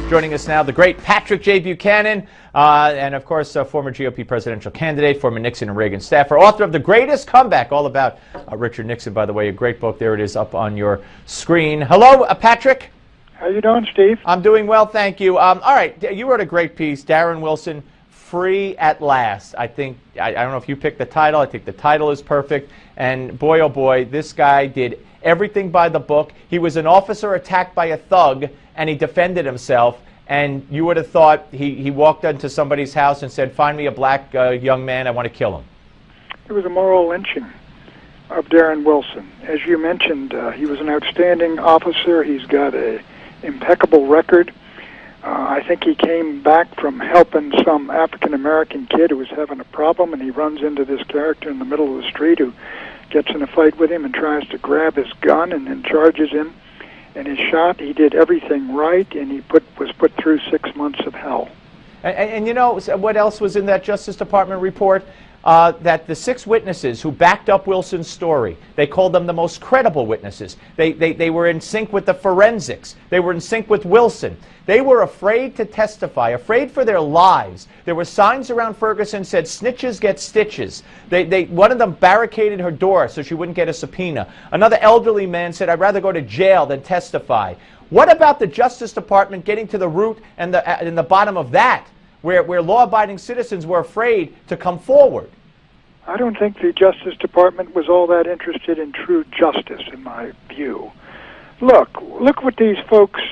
Joining us now, the great Patrick J. Buchanan, and of course, former GOP presidential candidate, former Nixon and Reagan staffer, author of The Greatest Comeback, all about Richard Nixon, by the way, a great book. There it is up on your screen. Hello, Patrick. How you doing, Steve? I'm doing well, thank you. All right, you wrote a great piece, Darren Wilson, Free at Last. I think, I don't know if you picked the title. I think the title is perfect. And boy, oh boy, this guy did everything by the book. He was an officer attacked by a thug, and he defended himself. And you would have thought he walked into somebody's house and said, find me a black young man, I want to kill him. It was a moral lynching of Darren Wilson. As you mentioned, he was an outstanding officer. He's got an impeccable record. I think he came back from helping some African-American kid who was having a problem, and he runs into this character in the middle of the street who gets in a fight with him and tries to grab his gun and then charges him. And is shot. He did everything right, and he was put through 6 months of hell. And you know what else was in that Justice Department report? That the 6 witnesses who backed up Wilson's story, they called them the most credible witnesses. They were in sync with the forensics. They were in sync with Wilson. They were afraid to testify, afraid for their lives. There were signs around Ferguson said, snitches get stitches. One of them barricaded her door so she wouldn't get a subpoena. Another elderly man said, I'd rather go to jail than testify. What about the Justice Department getting to the root and the bottom of that, where law-abiding citizens were afraid to come forward? I don't think the Justice Department was all that interested in true justice, in my view. Look what these folks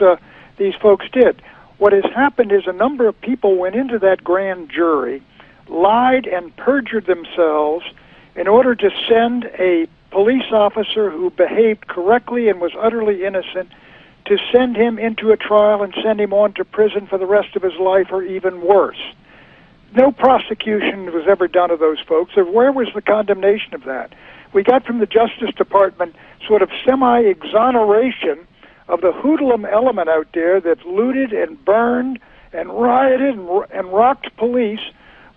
did. What has happened is a number of people went into that grand jury, lied and perjured themselves in order to send a police officer who behaved correctly and was utterly innocent to send him into a trial and send him on to prison for the rest of his life, or even worse. No prosecution was ever done of those folks. Where was the condemnation of that? We got from the Justice Department sort of semi-exoneration of the hoodlum element out there that looted and burned and rioted and rocked police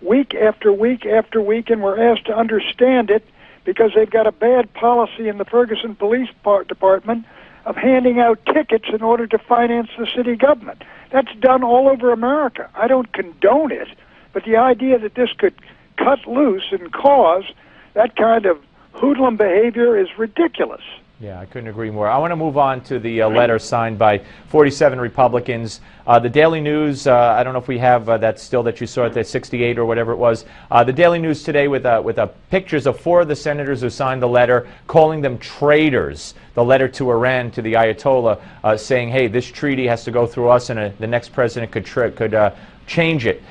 week after week after week, and were asked to understand it because they've got a bad policy in the Ferguson Police Department of handing out tickets in order to finance the city government. That's done all over America. I don't condone it, but the idea that this could cut loose and cause that kind of hoodlum behavior is ridiculous. Yeah, I couldn't agree more. I want to move on to the letter signed by 47 Republicans. The Daily News, I don't know if we have that still that you saw at the 68 or whatever it was. The Daily News today with pictures of 4 of the senators who signed the letter, calling them traitors. The letter to Iran, to the Ayatollah, saying, hey, this treaty has to go through us, and the next president could change it.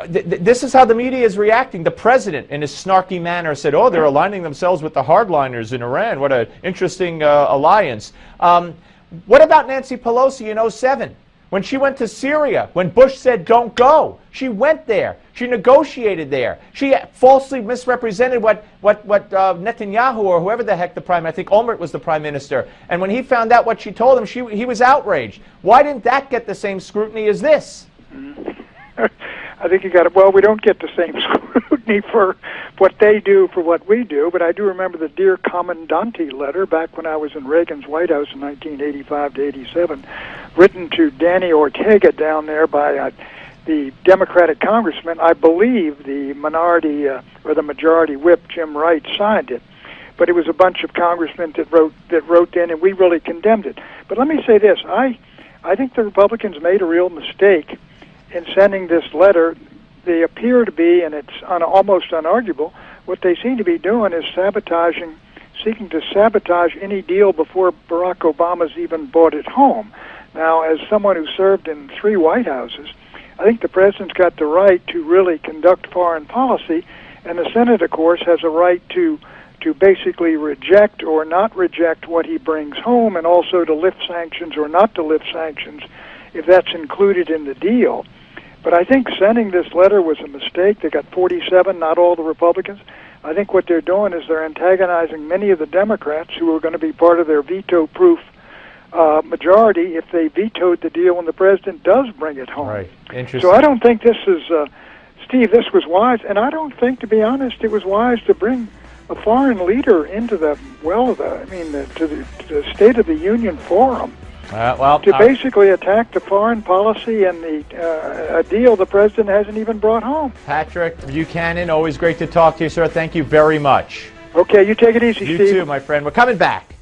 This is how the media is reacting. The president, in his snarky manner, said, oh, they're aligning themselves with the hardliners in Iran. What an interesting alliance. What about Nancy Pelosi in 2007? When she went to Syria, when Bush said don't go, she went there. She negotiated there. She falsely misrepresented what Netanyahu or whoever the heck the prime, I think Olmert was the prime minister. And when he found out what she told him, he was outraged. Why didn't that get the same scrutiny as this? I think you got it. Well, we don't get the same scrutiny for what they do for what we do, but I do remember the Dear Commandante letter back when I was in Reagan's White House in 1985 to 87, written to Danny Ortega down there by the Democratic congressman. I believe the minority or the majority whip, Jim Wright, signed it. But it was a bunch of congressmen that wrote in, and we really condemned it. But let me say this. I think the Republicans made a real mistake in sending this letter. They appear to be, and it's almost unarguable, what they seem to be doing is seeking to sabotage any deal before Barack Obama's even brought it home. Now, as someone who served in 3 White Houses, I think the president's got the right to really conduct foreign policy, and the Senate, of course, has a right to basically reject or not reject what he brings home, and also to lift sanctions or not to lift sanctions if that's included in the deal. But I think sending this letter was a mistake. They got 47, not all the Republicans. I think what they're doing is they're antagonizing many of the Democrats who are going to be part of their veto-proof majority if they vetoed the deal when the president does bring it home. Right. Interesting. So I don't think this is, Steve, this was wise. And I don't think, to be honest, it was wise to bring a foreign leader into the, to the State of the Union forum to basically attack the foreign policy and a deal the president hasn't even brought home. Patrick Buchanan, always great to talk to you, sir. Thank you very much. Okay, you take it easy, Steve. You too, my friend. We're coming back.